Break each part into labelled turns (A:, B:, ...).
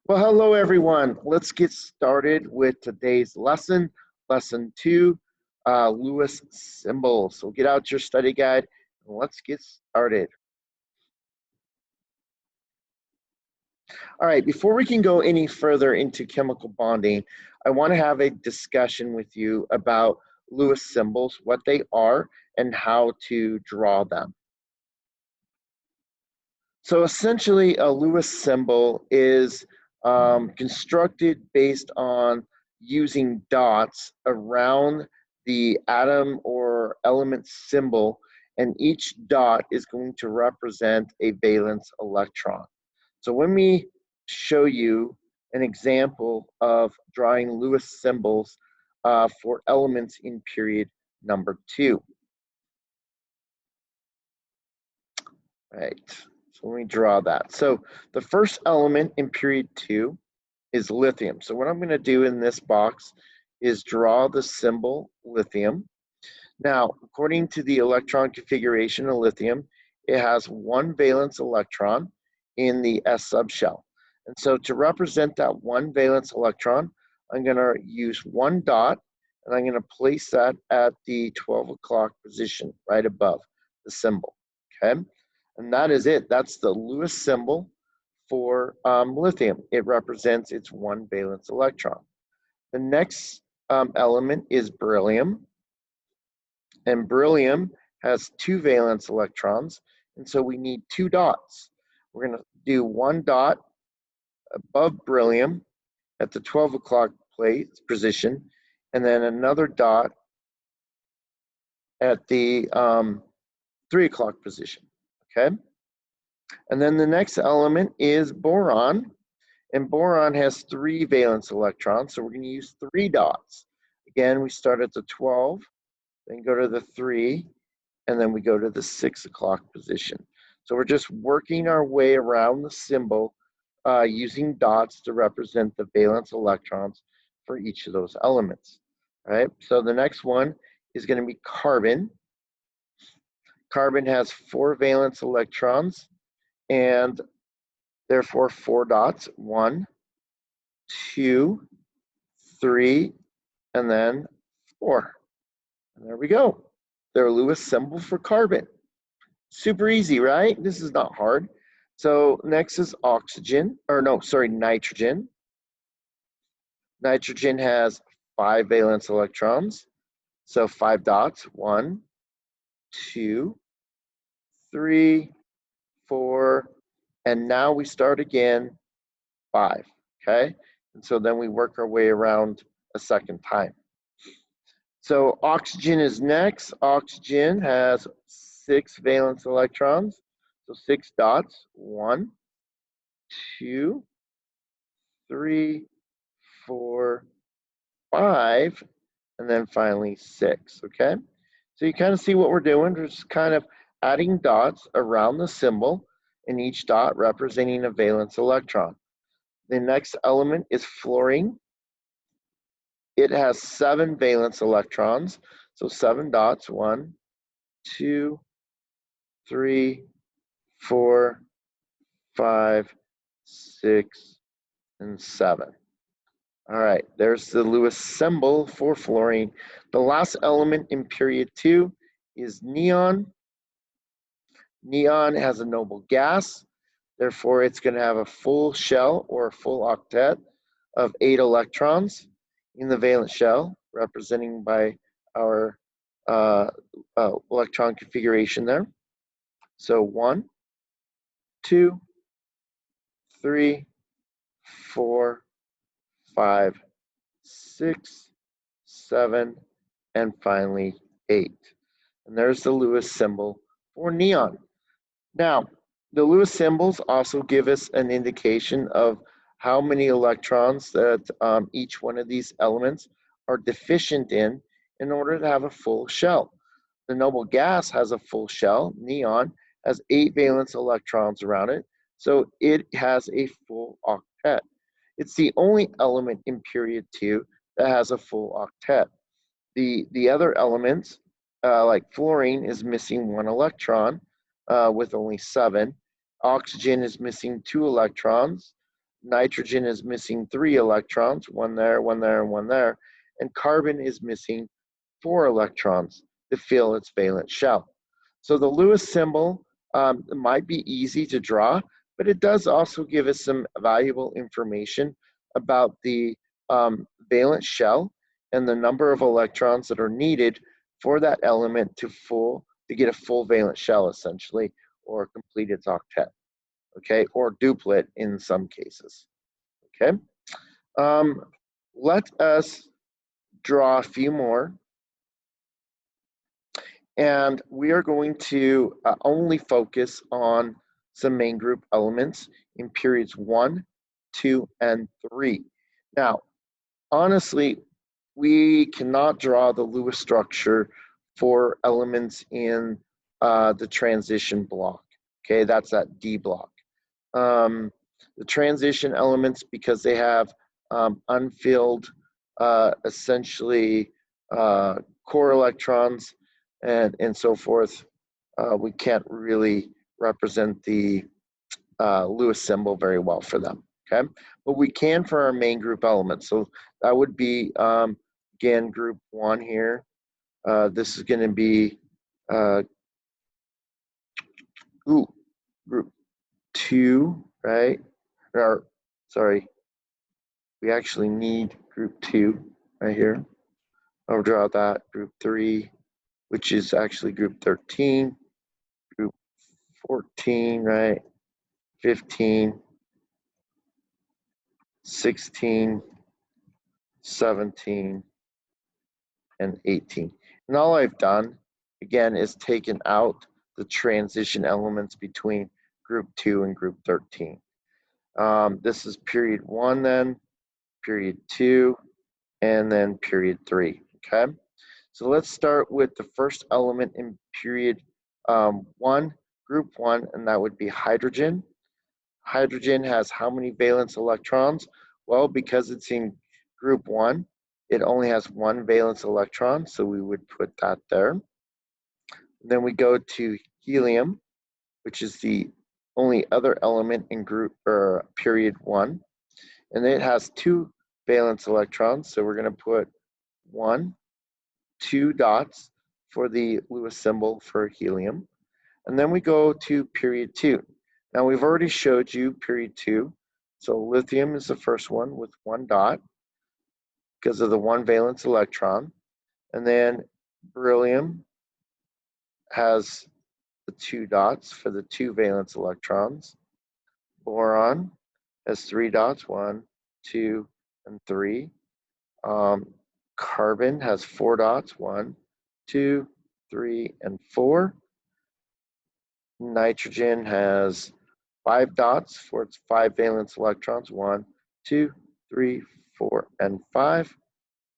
A: Well, hello everyone. Let's get started with today's lesson, lesson 2, Lewis symbols. So get out your study guide and let's get started. All right, before we can go any further into chemical bonding, I want to have a discussion with you about Lewis symbols, what they are, and how to draw them. So essentially, a Lewis symbol is constructed based on using dots around the atom or element symbol, and each dot is going to represent a valence electron. So let me show you an example of drawing Lewis symbols for elements in period number 2. Right. So let me draw that. So the first element in period 2 is lithium. So what I'm going to do in this box is draw the symbol lithium. Now, according to the electron configuration of lithium, it has one valence electron in the S subshell. And so to represent that one valence electron, I'm going to use one dot, and I'm going to place that at the 12 o'clock position right above the symbol. Okay. And that is it. That's the Lewis symbol for lithium. It represents its one valence electron. The next element is beryllium. And beryllium has two valence electrons. And so we need two dots. We're going to do one dot above beryllium at the 12 o'clock position, and then another dot at the 3 o'clock position. Okay. And then the next element is boron. And boron has three valence electrons, so we're going to use three dots. Again, we start at the 12, then go to the 3, and then we go to the 6 o'clock position. So we're just working our way around the symbol using dots to represent the valence electrons for each of those elements. All right, so the next one is going to be carbon. Carbon has four valence electrons, and therefore four dots, 1, 2, 3, and then 4. And there we go. Their Lewis symbol for carbon. Super easy, right? This is not hard. So next is oxygen, or no, sorry, nitrogen. Nitrogen has 5 valence electrons. So 5 dots, 1, 2, 3, 4, and now we start again, 5, okay? And so then we work our way around a second time. So oxygen is next. Oxygen has 6 valence electrons. So 6 dots, 1, 2, 3, 4, 5, and then finally 6, okay? So you kind of see what we're doing. We're just kind of adding dots around the symbol, and each dot representing a valence electron. The next element is fluorine. It has 7 valence electrons, so 7 dots, 1, 2, 3, 4, 5, 6, and 7. All right, there's the Lewis symbol for fluorine. The last element in period 2 is neon. Neon has a noble gas, therefore it's going to have a full shell or a full octet of 8 electrons in the valence shell, representing by our electron configuration there. So 1, 2, 3, 4, 5, 6, 7, and finally 8. And there's the Lewis symbol for neon. Now, the Lewis symbols also give us an indication of how many electrons that each one of these elements are deficient in order to have a full shell. The noble gas has a full shell. Neon has 8 valence electrons around it, so it has a full octet. It's the only element in period 2 that has a full octet. The other elements, like fluorine, is missing 1 electron with only 7. Oxygen is missing 2 electrons. nitrogen is missing 3 electrons, one there, one there, and one there, and carbon is missing 4 electrons to fill its valence shell. So the Lewis symbol might be easy to draw, but it does also give us some valuable information about the valence shell and the number of electrons that are needed for that element to get a full valence shell, essentially, or complete its octet, okay, or duplet in some cases, okay. Let us draw a few more, and we are going to only focus on some main group elements in periods 1, 2, and 3. Now, honestly, we cannot draw the Lewis structure for elements in the transition block. Okay, that's that D block. The transition elements, because they have unfilled, essentially, core electrons and so forth, we can't really represent the Lewis symbol very well for them. Okay, but we can for our main group elements. So that would be, again, group 1 here. This is going to be group 2, right? Or, sorry, we actually need group 2 right here. I'll draw that. Group 3, which is actually group 13, group 14, right? 15, 16, 17, and 18. And all I've done, again, is taken out the transition elements between group 2 and group 13. This is period 1 then, period 2, and then period 3, okay? So let's start with the first element in period 1, group 1, and that would be hydrogen. Hydrogen has how many valence electrons? Well, because it's in group 1, it only has 1 valence electron, so we would put that there. Then we go to helium, which is the only other element in group or period 1, and it has 2 valence electrons, so we're going to put 1, 2 dots for the Lewis symbol for helium. And then we go to period 2. Now we've already showed you period 2. So lithium is the first one with 1 dot because of the 1 valence electron. And then beryllium has the 2 dots for the 2 valence electrons. Boron has 3 dots, 1, 2, and 3. Carbon has 4 dots, 1, 2, 3, and 4. Nitrogen has 5 dots for its 5 valence electrons, 1, 2, 3, 4, and 5.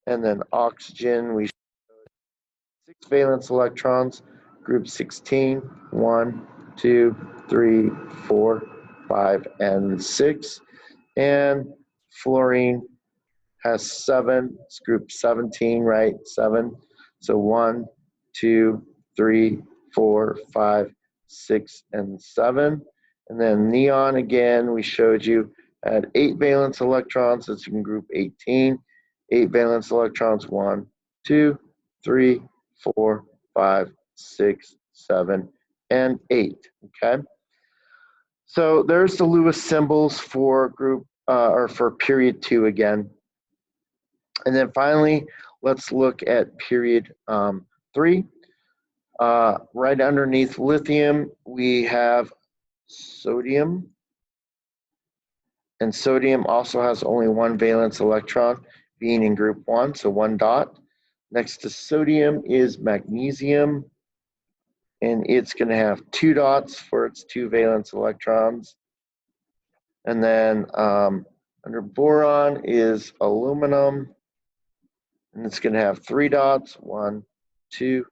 A: And then oxygen, we showed 6 valence electrons, group 16, 1, 2, 3, 4, 5, and 6. And fluorine has 7, it's group 17, right? 7. So 1, 2, 3, 4, 5, 6, and 7. And then neon, again, we showed you, had 8 valence electrons. It's in group 18. 8 valence electrons, 1, 2, 3, 4, 5, 6, 7, and 8. Okay. So there's the Lewis symbols for group or for period 2 again. And then finally, let's look at period 3. Right underneath lithium, we have sodium. And sodium also has only 1 valence electron, being in group 1, so 1 dot. Next to sodium is magnesium, and it's going to have 2 dots for its 2 valence electrons. And then under boron is aluminum, and it's going to have 3 dots, 1, 2,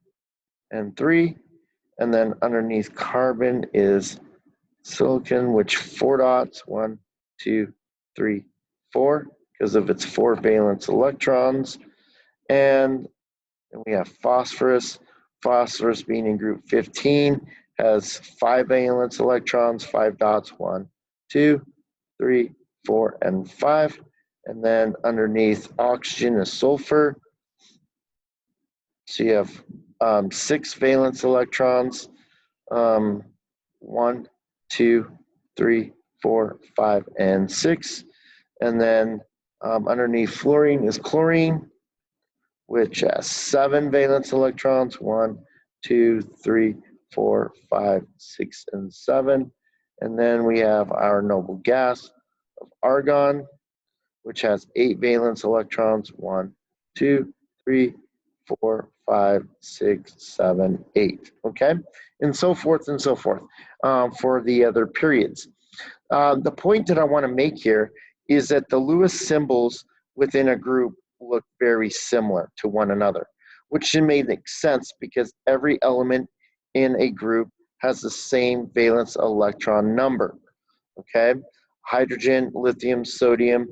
A: and 3. And then underneath carbon is silicon, which 4 dots, 1, 2, 3, 4, because of its 4 valence electrons. And then we have phosphorus. Phosphorus, being in group 15, has 5 valence electrons, 5 dots, 1, 2, 3, 4, and 5. And then underneath oxygen is sulfur. So you have 6 valence electrons. 1, 2, 3, 4, 5, and 6. And then underneath fluorine is chlorine, which has 7 valence electrons. 1, 2, 3, 4, 5, 6, and 7. And then we have our noble gas of argon, which has 8 valence electrons. 1, 2, 3, 4, 5, 6, 7, 8. Okay, and so forth and so forth for the other periods. The point that I want to make here is that the Lewis symbols within a group look very similar to one another, which should make sense because every element in a group has the same valence electron number. Okay, hydrogen, lithium, sodium,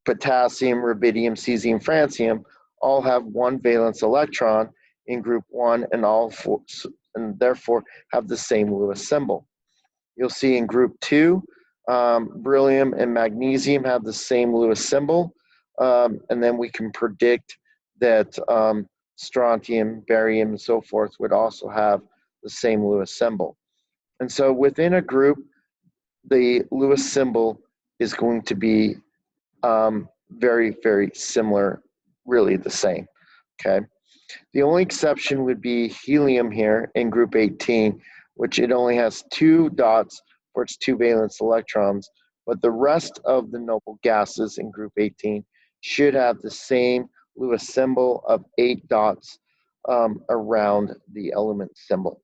A: potassium, rubidium, cesium, francium all have 1 valence electron in group 1 and therefore have the same Lewis symbol. You'll see in group 2, beryllium and magnesium have the same Lewis symbol, and then we can predict that strontium, barium, and so forth would also have the same Lewis symbol. And so within a group, the Lewis symbol is going to be very, very similar, really the same, okay? The only exception would be helium here in group 18, which it only has 2 dots for its 2 valence electrons, but the rest of the noble gases in group 18 should have the same Lewis symbol of 8 dots around the element symbol.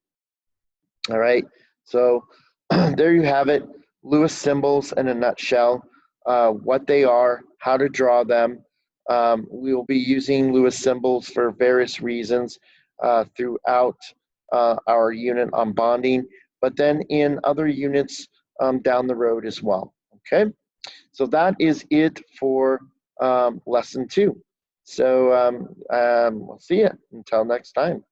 A: All right, so there you have it, Lewis symbols in a nutshell, what they are, how to draw them. We will be using Lewis symbols for various reasons throughout our unit on bonding, but then in other units down the road as well, okay? So that is it for lesson 2. So we'll see you until next time.